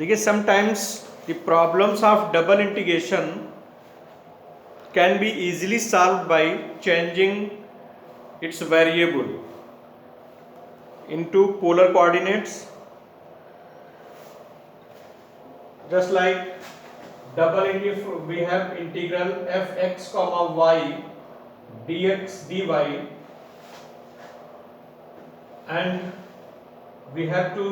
देखिए sometimes the problems of double integration can be easily solve by changing it's variable into polar coordinates, just like double if we have integral fx comma y dx dy, and we have to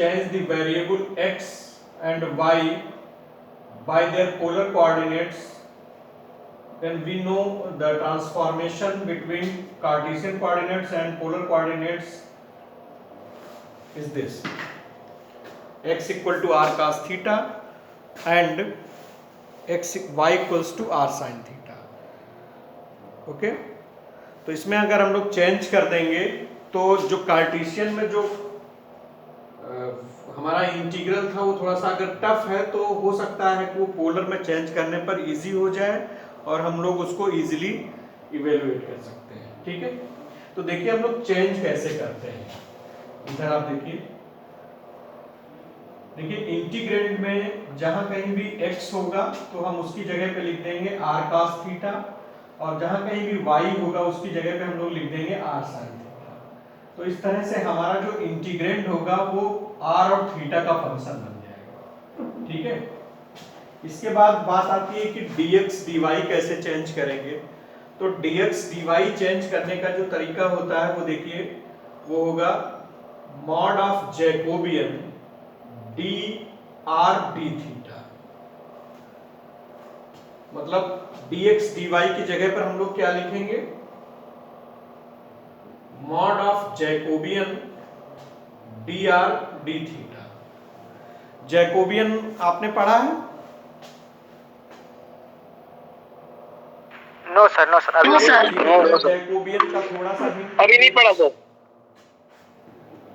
change the variable x and y by their polar coordinates, then we know the transformation between Cartesian coordinates and polar coordinates is this: x equal to r cos theta and y equals to r sin theta. Okay, तो इसमें अगर हम लोग change कर देंगे तो जो Cartesian में जो हमारा इंटीग्रल था वो थोड़ा सा अगर टफ है तो हो सकता है कि वो पोलर में चेंज करने पर इजी हो जाए और हम लोग उसको इजीली इवेलुएट कर सकते हैं। ठीक है, तो देखिए हम लोग चेंज कैसे करते हैं। इधर आप देखिए इंटीग्रेंड में जहां कहीं भी x होगा तो हम उसकी जगह पे लिख देंगे r cos थीटा, और जहां कहीं भी y होगा उसकी जगह पे हम लोग लिख देंगे r sin थीटा। तो इस तरह से हमारा जो इंटीग्रेंड होगा वो r और थीटा का फंक्शन बन जाएगा। ठीक है, इसके बाद बात आती है कि dx dy कैसे चेंज करेंगे। तो dx dy चेंज करने का जो तरीका होता है वो देखिए, वो होगा mod of Jacobian dr d theta. मतलब dx dy की जगह पर हम लोग क्या लिखेंगे, mod of Jacobian dr d theta. Jacobian आपने पढ़ा है? नो सर अभी जैकोबियन का थोड़ा सा हिंट अभी नहीं पढ़ा सर।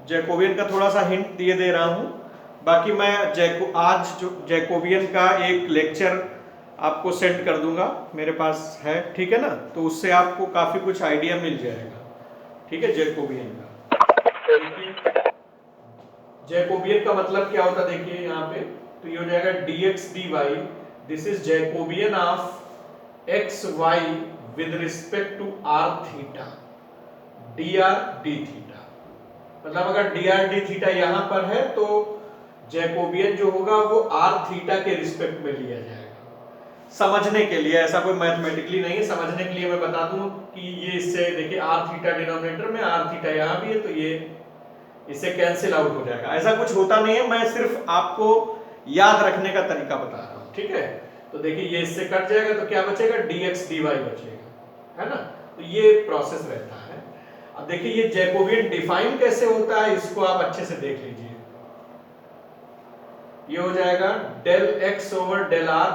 जैकोबियन का थोड़ा सा हिंट दे रहा हूं। बाकी मैं आज जो जैकोबियन का एक लेक्चर आपको सेंड कर दूंगा, मेरे पास है, ठीक है ना, तो उससे आपको काफी कुछ आइडिया मिल जाएगा। ठीक है, जैकोबियन का जैकोबियन का मतलब क्या होता है देखिए यहाँ पे, तो ये हो जाएगा dx dy, this is Jacobian of X Y with respect to R theta dr d theta. मतलब अगर dr d थीटा यहां पर है तो जैकोबियन जो होगा वो r थीटा के रिस्पेक्ट में लिया जाएगा। समझने के लिए, ऐसा कोई मैथमेटिकली नहीं है, समझने के लिए मैं बता दूं कि ये इससे देखिए r थीटा डिनोमिनेटर में, r थीटा यहां भी है, तो ये इससे कैंसिल आउट हो जाएगा। ऐसा कुछ होता नहीं है, मैं सिर्फ आपको याद रखने का तरीका बता रहा हूं। ठीक है, तो देखिए ये इससे कट जाएगा तो क्या बचेगा, dx dy बचेगा, है ना। तो ये प्रोसेस रहता है। अब देखिए ये जैकोबियन डिफाइन कैसे होता है, इसको आप अच्छे से देख लीजिए। ये हो जाएगा del x over del r,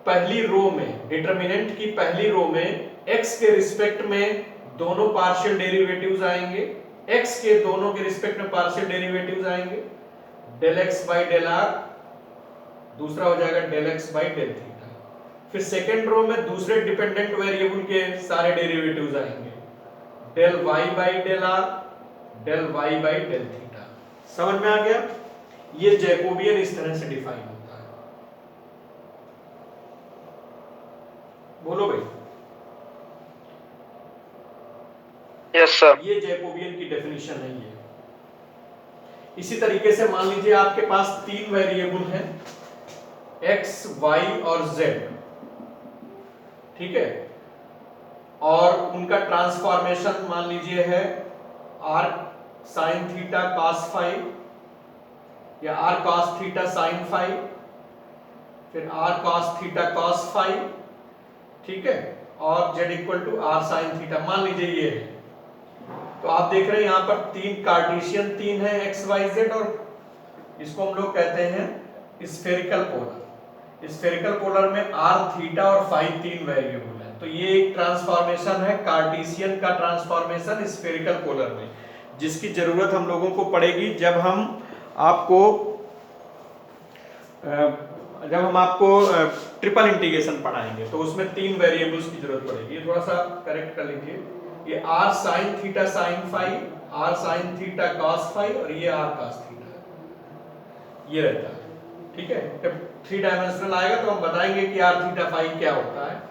पहली रो में, डिटरमिनेंट की पहली रो में x के रिस्पेक्ट में दोनों पार्शियल डेरिवेटिव्स आएंगे, x के दोनों के रिस्पेक्ट में पार्शियल डेरिवेटिव्स आएंगे, del x by del r, दूसरा हो जाएगा del x by del theta. फिर सेकेंड रो में दूसरे डिपेंडेंट वेरिएबल के सारे डेरिवेटिव्स आएंगे, del y by del r, del y by del theta. समझ में आ गया? ये जैकोबियन इस तरह से डिफाइन होता है। बोलो भाई। Yes sir. ये जैकोबियन की डेफिनेशन है ये। इसी तरीके से मान लीजिए आपके पास तीन वेरिएबल हैं, x, y और z, ठीक है, और उनका ट्रांसफॉर्मेशन मान लीजिए है r sin theta cos five, या r cos theta sin five, फिर r cos theta cos five, ठीक है, और z equal to r sin theta, मान लीजिए ये है। तो आप देख रहे हैं यहाँ पर तीन कार्टेशियन तीन है, x y z, और इसको हम लोग कहते हैं स्फेरिकल पोलर। स्फेरिकल पोलर में r थीटा और फाइव तीन वेरिएबल है। तो ये एक ट्रांसफॉर्मेशन है कार्टेशियन का ट्रांसफॉर्मेशन स्फेरिकल पोलर में, जिसकी जरूरत हम लोगों को पड़ेगी जब हम आपको ट्रिपल इंटीग्रेशन पढ़ाएंगे, तो उसमें तीन वेरिएबल्स की जरूरत पड़ेगी। ये थोड़ा सा करेक्ट कर लीजिए, ये r sin theta sin five, r sin theta cos five, और ये r cos थीटा। ये रहता है। ठीक है, जब 3 डायमेंशनल आएगा तो हम बताएंगे कि आर थीटा फाई क्या होता है।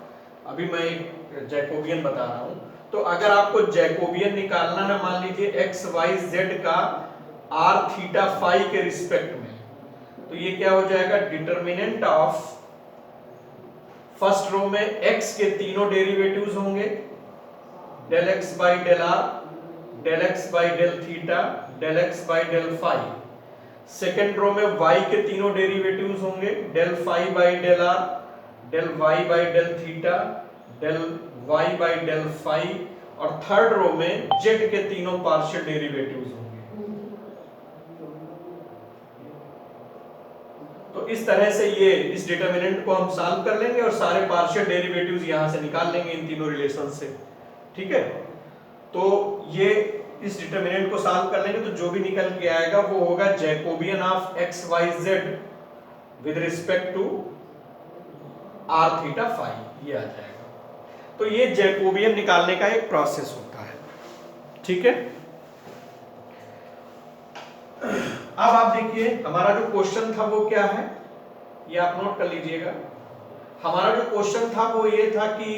अभी मैं एक जैकोबियन बता रहा हूं। तो अगर आपको जैकोबियन निकालना है, मान लीजिए एक्स वाई जेड का आर थीटा फाई के रिस्पेक्ट में, तो ये क्या हो जाएगा, डिटर्मिनेंट ऑफ फर्स्ट रो में x के तीनों डेरिवेटिव्स होंगे, del x by del R, del x by del theta, del x by del phi. Second row में y के तीनों डेरिवेटिव्स होंगे, del phi by del R, del y by del theta, del y by del phi. और third row में z के तीनों partial derivatives होंगे। तो इस तरह से ये इस डिटरमिनेंट को हम सॉल्व कर लेंगे और सारे पार्शियल डेरिवेटिव्स यहां से निकाल लेंगे इन तीनों रिलेशन से। ठीक है, तो ये इस डिटरमिनेंट को सॉल्व कर लेंगे तो जो भी निकल के आएगा वो होगा Jacobian of X Y Z with respect to R theta phi, ये आ जाएगा। तो ये जैकोबियन निकालने का एक प्रोसेस होता है। ठीक है, अब आप देखिए हमारा जो क्वेश्चन था वो क्या है, ये आप नोट कर लीजिएगा। हमारा जो क्वेश्चन था वो ये था कि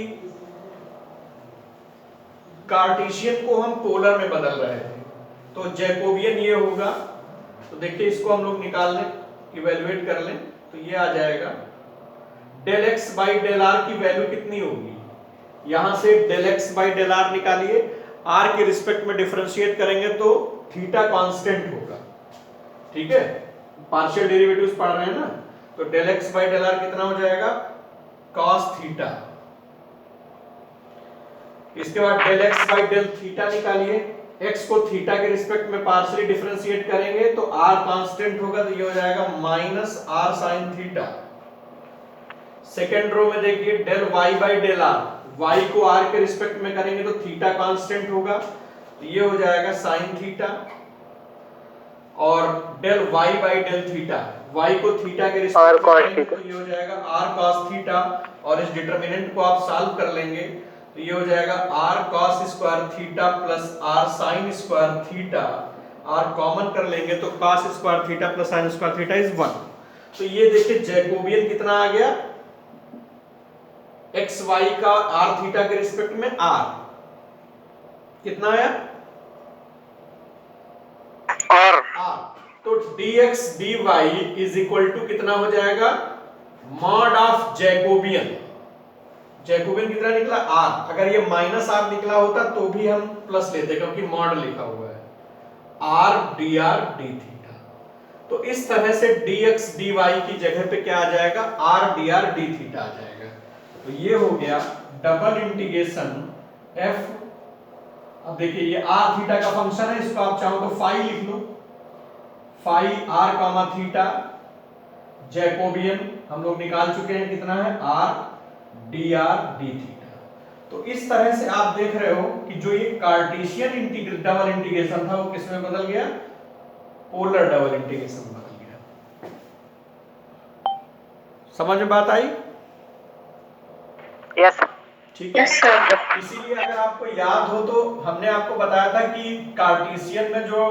कार्टेशियन को हम पोलर में बदल रहे थे, तो जैकोबियन ये होगा। तो देखिए इसको हम लोग निकाल लें, इवेल्युएट कर लें, तो ये आ जाएगा del x by del R की वैल्यू कितनी होगी, यहां से del x by del R निकालिए, आर के रिस्पेक्ट में डिफरेंशिएट करेंगे तो थीटा कांस्टेंट होगा। ठीक है, पार्शियल डेरिवेटिव्स पढ़ रहे हैं ना, तो del x by del r कितना हो जाएगा, cos थीटा। इसके बाद del x by del theta निकालिए, x को थीटा के रिस्पेक्ट में पार्शियली डिफरेंशिएट करेंगे तो r कांस्टेंट होगा, तो ये हो जाएगा minus r sin theta. Second row में देखिए del y by del r, y को r के रिस्पेक्ट में करेंगे तो थीटा कांस्टेंट होगा, तो ये हो जाएगा sin थीटा। और del y by del theta, y को थीटा के रिस्पेक्ट में करेंगे तो ये हो जाएगा r cos थीटा। और इस डिटरमिनेंट को आप सॉल्व कर लेंगे तो ये हो जाएगा r cos square theta plus r sin square theta. r common कर लेंगे तो cos square theta plus sin square theta is 1। तो ये देखिए जैकोबियन कितना आ गया, एक्स वाई का आर थीटा के रिस्पेक्ट में r कितना आया, और r। तो dx dy is equal to कितना हो जाएगा, मॉड ऑफ जैकोबियन। जैकोबियन कितना निकला r, अगर ये माइनस r निकला होता तो भी हम प्लस लेते क्योंकि मॉड लिखा हुआ है, r dr d थीटा। तो इस तरह से dx dy की जगह पे क्या आ जाएगा, r dr d थीटा आ जाएगा। तो ये हो गया डबल इंटीग्रेशन f। अब देखिए ये r थीटा का फंक्शन है, इसको आप चाहो तो फाई लिख लो, फाई r कामा थीटा। जैकोबियन हम लोग निकाल चुके हैं, कितना है r dr d थीटा। तो इस तरह से आप देख रहे हो कि जो ये कार्टेशियन इंटीग्रल डबल इंटीग्रेशन था वो किस में बदल गया, पोलर डबल इंटीग्रेशन बदल गया। समझ में बात आई? यस ठीक है, इसीलिए अगर आपको याद हो तो हमने आपको बताया था कि कार्टेशियन में जो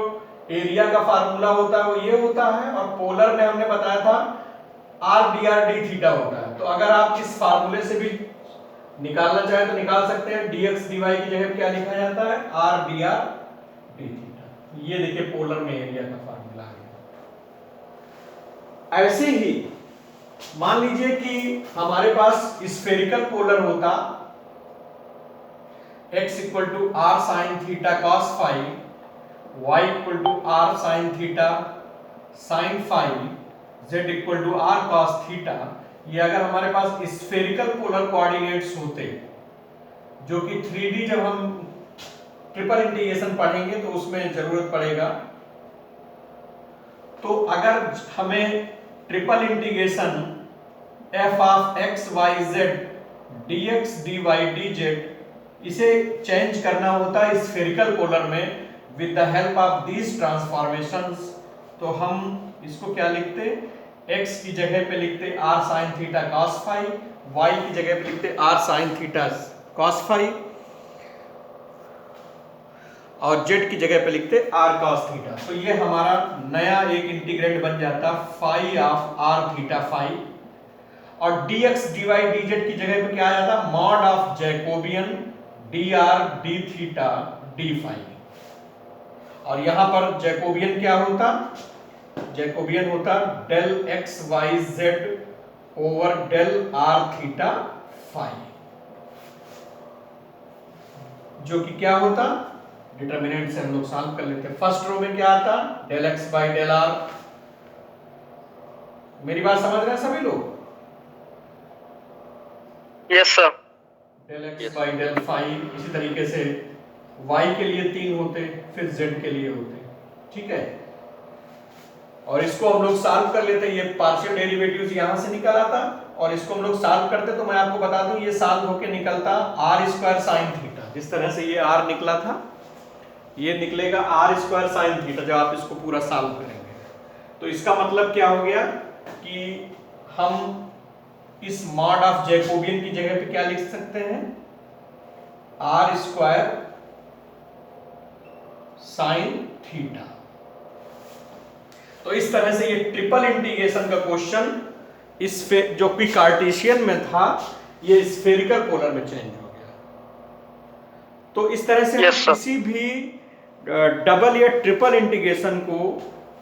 एरिया का फार्मूला होता है वो ये होता है, और पोलर में हमने बताया था r dr d थीटा होता है। तो अगर आप इस फार्मूले से भी निकालना चाहें तो निकाल सकते हैं, dx dy की जगह क्या लिखा जाता है, r dr d थीटा। ये देखिए पोलर में एरिया का फार्मूला आ गया। ऐसे ही मान लीजिए कि हमारे पास स्फेरिकल पोलर होता, x equal to r sin theta cos phi, y equal to r sin theta sin phi, z equal to r cos theta. ये अगर हमारे पास स्फेरिकल पोलर कोऑर्डिनेट्स होते, जो कि 3D जब हम ट्रिपल इंटीग्रेशन पढ़ेंगे तो उसमें जरूरत पड़ेगा, तो अगर हमें triple integration f of x y z dx dy dz इसे चेंज करना होता है स्फेरिकल पोलर में with the help of these transformations, तो हम इसको क्या लिखते, x की जगह पे लिखते r sin theta cos phi, y की जगह पे लिखते r sin theta cos phi. और जेड की जगह पे लिखते आर कॉस थीटा। तो ये हमारा नया एक इंटीग्रेंड बन जाता phi of r theta phi, और dx dy dz की जगह पे क्या आ जाता mod of Jacobian dr d theta d phi. और यहां पर जैकोबियन क्या होता, जैकोबियन होता del x Y z over del r theta phi, जो कि क्या होता डिटरमिनेंट से हम लोग सॉल्व कर लेते हैं। फर्स्ट रो में क्या आता del x by del r. मेरी बात समझ रहे हैं सभी लोग? Yes sir. Del x by del phi. इसी तरीके से y के लिए 3 होते, फिर z के लिए होते, ठीक है। और इसको हम लोग सॉल्व कर लेते, ये पार्शियल डेरिवेटिव्स यहां से निकल आता, और इसको हम लोग सॉल्व करते तो मैं आपको बता दूं ये सॉल्व होके निकलता r स्क्वायर साइन थीटा। जिस तरह से ये r निकला था, ये निकलेगा r स्क्वायर साइन थीटा जब आप इसको पूरा सॉल्व करेंगे। तो इसका मतलब क्या हो गया कि हम इस मॉड ऑफ जैकोबियन की जगह पे क्या लिख सकते हैं r स्क्वायर साइन थीटा। तो इस तरह से ये ट्रिपल इंटीग्रेशन का क्वेश्चन इस जो कि कार्टेशियन में था ये स्फेरिकल पोलर में चेंज हो गया। तो इस तरह से Yes, हम किसी भी डबल या ट्रिपल इंटीग्रेशन को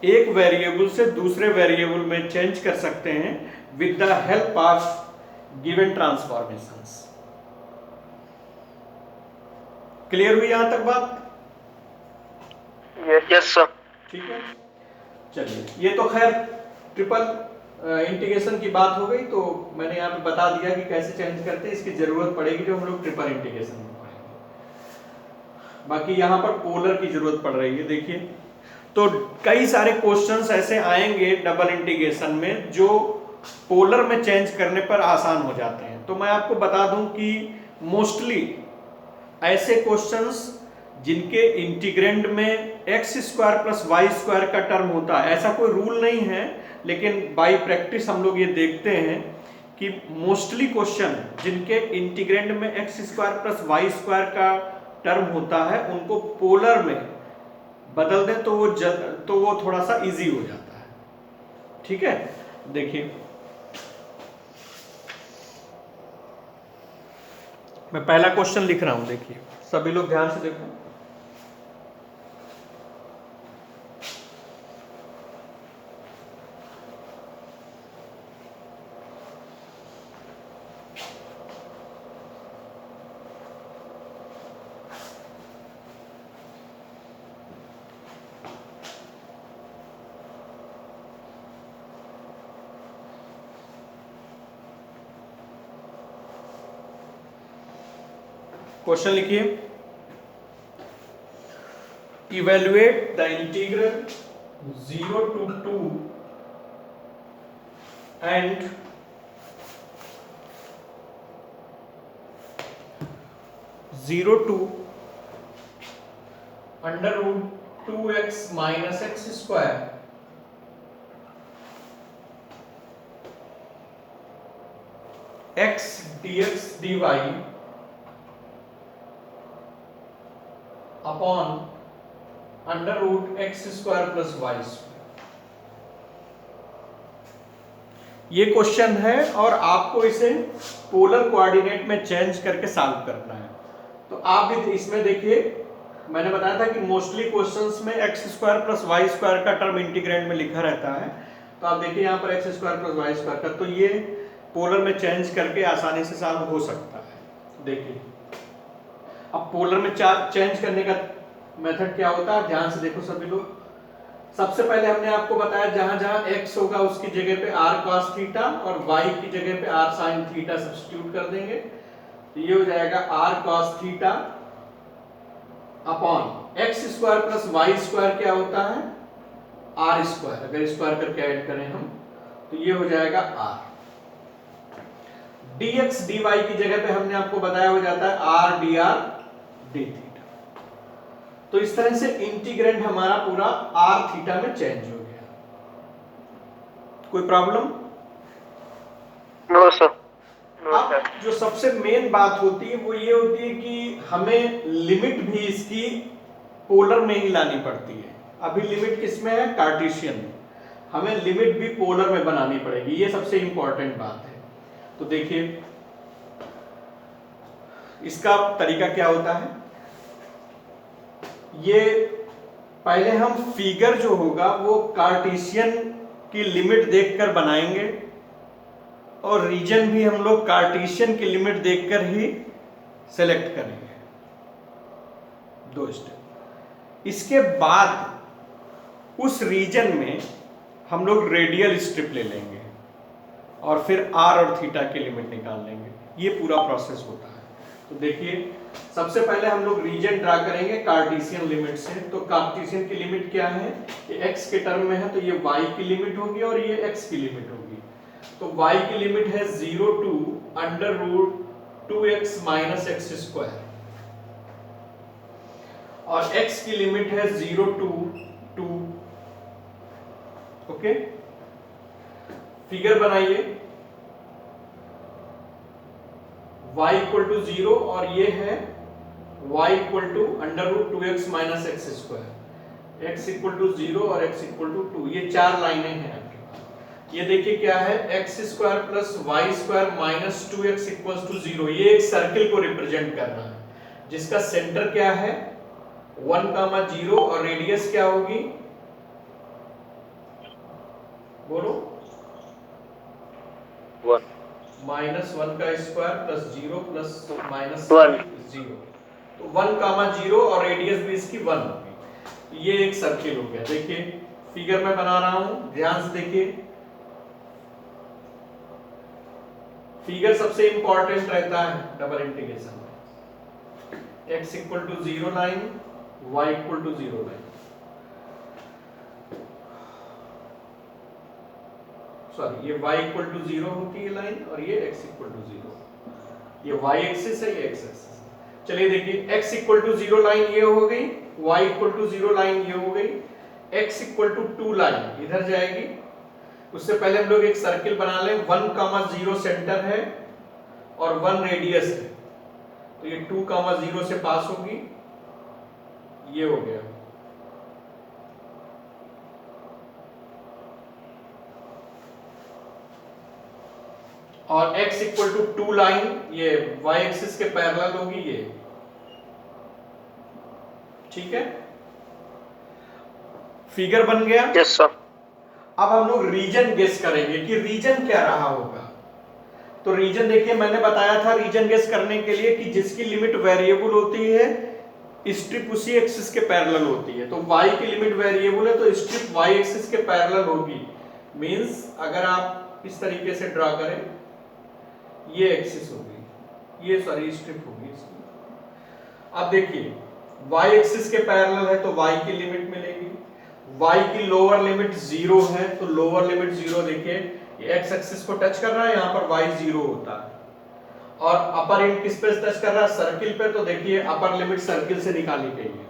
एक वेरिएबल से दूसरे वेरिएबल में चेंज कर सकते हैं with the help of given transformations. Clear हुई यहां तक बात? Yes sir. ठीक है, चलिए ये तो खैर ट्रिपल इंटीग्रेशन की बात हो गई, तो मैंने यहाँ पे बता दिया कि कैसे चेंज करते हैं। इसकी जरूरत पड़ेगी जब हम लोग ट्रिपल इंटीग्रेशन में पढ़ेंगे। बाकी यहाँ पर पोलर की जरूरत पड़ रही है। देखिए तो कई सारे क्वेश्चंस ऐसे आएंगे डबल इंटीग्रेशन में जो पोलर में चेंज करने पर आसान हो जाते हैं। तो मैं आपको बता दूं कि मोस्टली ऐसे क्वेश्चंस जिनके इंटीग्रेंड में x square plus y square का टर्म होता है, ऐसा कोई रूल नहीं है, लेकिन बाय प्रैक्टिस हम लोग ये देखते हैं कि मोस्टली क्वेश्चन जिनके इंटीग्रेंड में x square plus y square का टर्म होता है उनको पोलर में बदल दें तो वो थोड़ा सा इजी हो जाता है। ठीक है, देखिए मैं पहला क्वेश्चन लिख रहा हूं, देखिए सभी लोग ध्यान से देखो। क्वेश्चन लिखिए, evaluate the integral 0 to 2 and 0 to under root 2x minus x square x dx dy upon under root x square plus y square. ये क्वेश्चन है और आपको इसे पोलर कोऑर्डिनेट में चेंज करके सॉल्व करना है। तो आप भी इसमें देखिए, मैंने बताया था कि मोस्टली क्वेश्चंस में x square plus y square का टर्म इंटीग्रेंड में लिखा रहता है। तो आप देखिए यहाँ पर x square plus y square का, तो ये पोलर में चेंज करके आसानी से सॉल्व हो सकता है। देखिए अब पोलर में चेंज करने का मेथड क्या होता है, ध्यान से देखो सभी लोग। सबसे पहले हमने आपको बताया जहां जहां x होगा उसकी जगह पे r cos थीटा और y की जगह पे r sin थीटा सब्स्टिट्यूट कर देंगे। तो ये हो जाएगा r cos theta upon x square plus y square क्या होता है r स्क्वायर, अगर स्क्वायर करके ऐड करें हम तो ये हो जाएगा r। dx dy की जगह पे हमने आपको बताया हो जाता है r dr d थीटा। तो इस तरह से इंटीग्रेंड हमारा पूरा r थीटा में चेंज हो गया। कोई प्रॉब्लम? No sir. अब जो सबसे मेन बात होती है वो ये होती है कि हमें लिमिट भी इसकी पोलर में ही लानी पड़ती है। अभी लिमिट किस में है? कार्टेशियन में। हमें लिमिट भी पोलर में बनानी पड़ेगी, ये सबसे इंपॉर्टेंट बात है। तो देखिए इसका तरीका क्या होता है, ये पहले हम फिगर जो होगा वो कार्टेशियन की लिमिट देखकर बनाएंगे और रीजन भी हम लोग कार्टेशियन की लिमिट देखकर ही सेलेक्ट करेंगे। 2 स्टेप। इसके बाद उस रीजन में हम लोग रेडियल स्ट्रिप ले लेंगे और फिर आर और थीटा की लिमिट निकाल लेंगे। ये पूरा प्रोसेस होता है। तो देखिए सबसे पहले हम लोग रीजन ड्रा करेंगे कार्टेशियन लिमिट से। तो कार्टेशियन की लिमिट क्या है? ये x के टर्म में है तो ये y की लिमिट होगी और ये x की लिमिट होगी। तो y की लिमिट है 0 to under root 2x minus x square और x की लिमिट है 0 to 2। ओके, फिगर बनाइए। y इक्वल टू 0 और ये है y इक्वल टू under root 2x minus x square, x equal to 0 और x इक्वल टू 2। ये 4 लाइनें हैं आपके पास। ये देखिए क्या है, x square plus y square minus 2x equal to 0। ये एक सर्किल को रिप्रेजेंट कर रहा है जिसका सेंटर क्या है 1,0 और रेडियस क्या होगी, बोलो? 1 -1 का स्क्वायर प्लस 0 प्लस माइनस 0। तो 1,0 और रेडियस भी इसकी 1 होगी। ये एक सर्किल हो गया। देखिए फिगर में बना रहा हूं, ध्यान से देखिए। फिगर सबसे इंपॉर्टेंट रहता है डबल इंटीग्रेशन में। x equal to 0 line, y equal to 0 line, sorry ये y इक्वल टू 0 होती है लाइन और ये x इक्वल टू 0। ये y एक्सिस है, ये x एक्सिस है। चलिए देखिए x इक्वल टू 0 लाइन ये हो गई, y इक्वल टू 0 लाइन ये हो गई, x इक्वल टू 2 लाइन इधर जाएगी। उससे पहले हम लोग एक सर्किल बना लें। 1,0 सेंटर है और 1 रेडियस है, तो ये 2,0 से पास होगी। ये हो गया। और x इक्वल टू 2 लाइन ये y एक्सिस के पैरेलल होगी ये, ठीक है। फिगर बन गया। Yes sir. अब हम लोग रीजन गेस करेंगे कि रीजन क्या रहा होगा। तो रीजन देखिए मैंने बताया था रीजन गेस करने के लिए कि जिसकी लिमिट वेरिएबल होती है स्ट्रिप उसी एक्सिस के पैरेलल होती है। तो y की लिमिट वेरिएबल है तो स्ट्रिप y एक्सिस के पैरेलल होगी। मींस अगर आप इस तरीके से ड्रा करें, ये एक्सिस होगी, ये सॉरी स्ट्रिप होगी इसकी। अब देखिए y एक्सिस के पैरेलल है तो y की लिमिट मिलेगी। y की लोअर लिमिट 0 है तो लोअर लिमिट 0। देखिए ये x एक्सिस को टच कर रहा है, यहाँ पर y 0 होता है। और अपर एंड किस पे टच कर रहा है? सर्किल पे। तो देखिए अपर लिमिट सर्किल से निकाली गई है।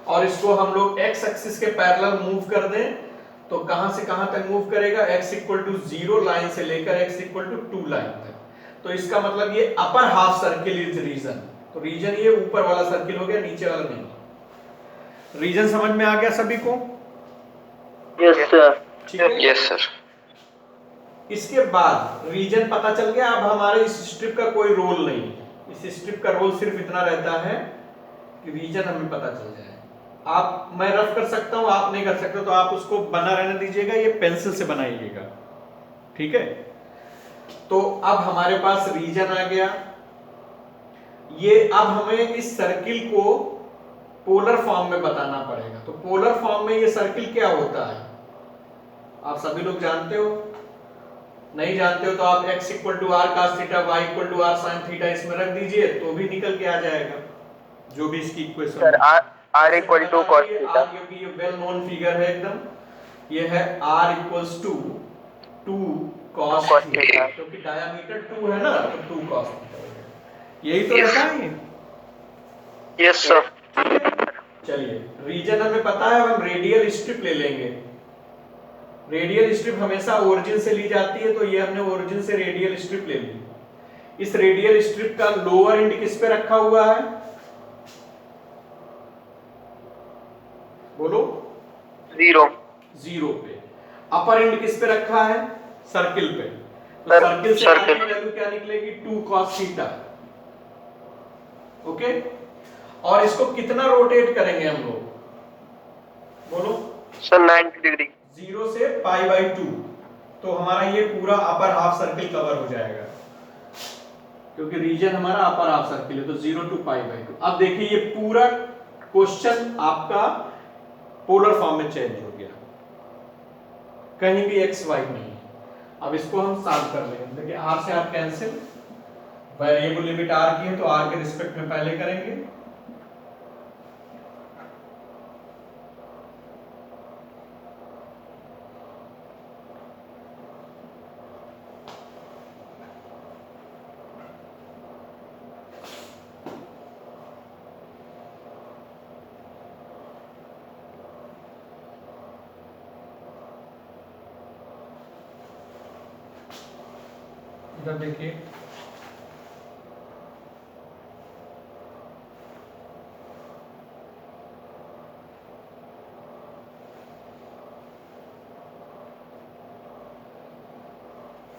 और इसको हम लोग x एक्सिस के पैरेलल मूव कर दें तो कहां से कहां तक मूव करेगा? x इक्वल टू 0 लाइन से लेकर x इक्वल टू 2 लाइन तक। तो इसका मतलब ये upper half circle is region. तो रीजन ये ऊपर वाला सर्किल हो गया, नीचे वाला नहीं। रीजन समझ में आ गया सभी को? Yes sir. ठीक है। Yes sir. इसके बाद रीजन पता चल गया। अब हमारे इस स्ट्रिप का कोई रोल नहीं है। इस स्ट्रिप का रोल सिर्फ इतना रहता है कि रीजन हमें पता चल जाए। आप, मैं रफ कर सकता हूं, आप नहीं कर सकते, तो आप उसको बना रहने दीजिएगा, ये पेंसिल से बनाइएगा, ठीक है। तो अब हमारे पास रीजन आ गया। ये अब हमें इस सर्किल को पोलर फॉर्म में बताना पड़ेगा। तो पोलर फॉर्म में ये सर्किल क्या होता है आप सभी लोग जानते हो? नहीं जानते हो तो आप x equal to r cos theta, y equal to r sin theta इसमें रख दीजिए तो भी निकल के आ जाएगा जो भी इसकी equation. Sir r equal to cos theta, क्योंकि ये वेल नोन फिगर है एकदम। ये है r equals to 2 cos theta, क्योंकि डायमीटर 2 है ना तो 2 cos थीटा। यही तो रहता है ये। Yes sir. चलिए रीजन हमें पता है, अब हम रेडियल स्ट्रिप ले लेंगे। रेडियल स्ट्रिप हमेशा ओरिजिन से ली जाती है, तो ये हमने ओरिजिन से रेडियल स्ट्रिप ले ली। इस रेडियल स्ट्रिप का लोअर एंड किस पे रखा हुआ है? 0 0 पे। अपर एंड किस पे रखा है? सर्किल पे। तो सर्किल से सर्किल। आगे वैल्यू क्या निकलेगी? 2 cos थीटा। ओके, और इसको कितना रोटेट करेंगे हम लोग? बोलो सर 90 डिग्री। 0 से π/2, तो हमारा ये पूरा अपर हाफ सर्किल कवर हो जाएगा, क्योंकि रीजन हमारा अपर हाफ सर्किल है। तो 0 to π/2। अब देखिए ये पूरा क्वेश्चन आपका पोलर फॉर्म में चेंज हो गया, कहीं भी x y नहीं। अब इसको हम सॉल्व कर लेंगे। देखिए r से r cancel, variable limit r की है तो r के रिस्पेक्ट में पहले करेंगे। इधर देखिए,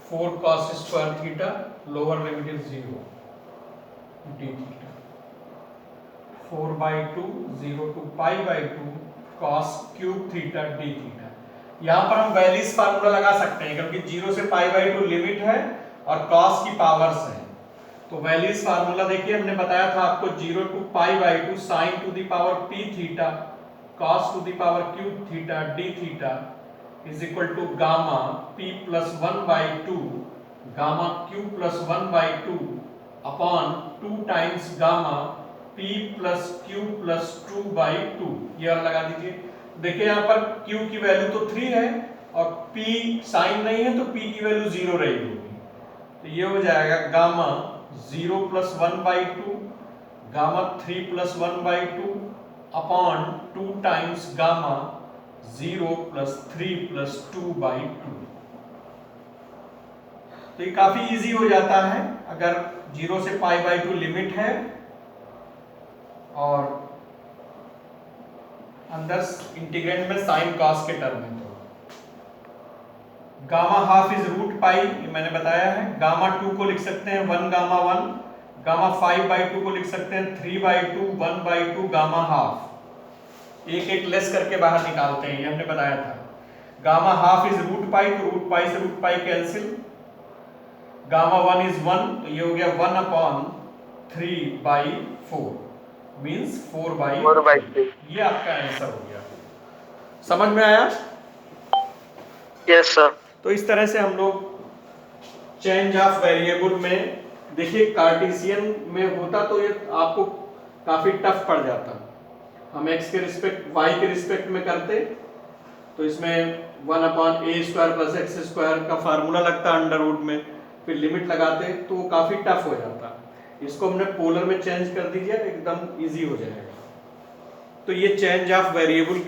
four cos square theta, lower limit is 0 D theta, 4/2 0 to π/2 cos cube theta d theta. यहाँ पर हम वैलिस फार्मूला लगा सकते हैं, क्योंकि 0 से π/2 लिमिट है और cos की पावर्स है। तो वैलिस फार्मूला देखिए, हमने बताया था आपको 0 to π/2 sin to the power p theta cos to the power cube theta d theta is equal to gamma p plus 1/2 gamma q plus 1/2 upon 2 times gamma p plus q plus 2/2। ये और लगा दीजिए। देखिए यहाँ पर q की value तो 3 है और p साइन नहीं है, तो p की वैल्यू 0 रहेगी। तो ये हो जाएगा gamma 0 plus 1/2 gamma 3 plus 1/2 upon 2 times gamma 0 plus 3 plus 2/2। तो ये काफी इजी हो जाता है अगर 0 से π/2 लिमिट है और अंदर इंटीग्रेंड में साइन कॉस के टर्म में। तो gamma half is root pi, ये मैंने बताया है। गामा 2 को लिख सकते हैं 1 गामा 1, गामा 5/2 को लिख सकते हैं 3/2 1/2 गामा हाफ। एक एक लेस करके बाहर निकालते हैं, ये हमने बताया था। Gamma half is root pi, तो रूट पाई से root pi cancel. Gamma 1 is 1, तो ये हो गया 1/3/4 मींस 4/3। ये आपका आंसर हो गया। समझ में आया? Yes sir. तो इस तरह से हम लोग चेंज ऑफ वेरिएबल में, देखिए कार्टेशियन में होता तो ये आपको काफी टफ पड़ जाता। हम x के रिस्पेक्ट y के रिस्पेक्ट में करते तो इसमें 1/a² प्लस x² का फार्मूला लगता अंडर रूट में, फिर लिमिट लगाते तो वो काफी टफ हो जाता। इसको हमने पोलर में चेंज कर दीजिए, एकदम इजी हो जाएगा। तो ये चेंज ऑफ वेरिएबल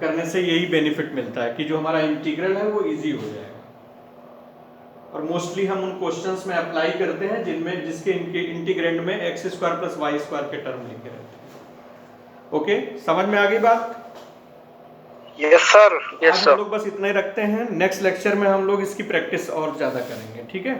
करने से यही बेनिफिट मिलता है कि जो हमारा इंटीग्रल है वो इजी हो जाएगा। और मोस्टली हम उन क्वेश्चंस में अप्लाई करते हैं जिसके इंटीग्रेंड में x² प्लस y² के टर्म लिखे रहते हैं। ओके, समझ में आ गई बात? Yes sir. यस आज सर। हम लोग बस इतना ही रखते हैं। नेक्स्ट लेक्चर में हम लोग इसकी प्रैक्टिस और ज्यादा करेंगे, ठीक है?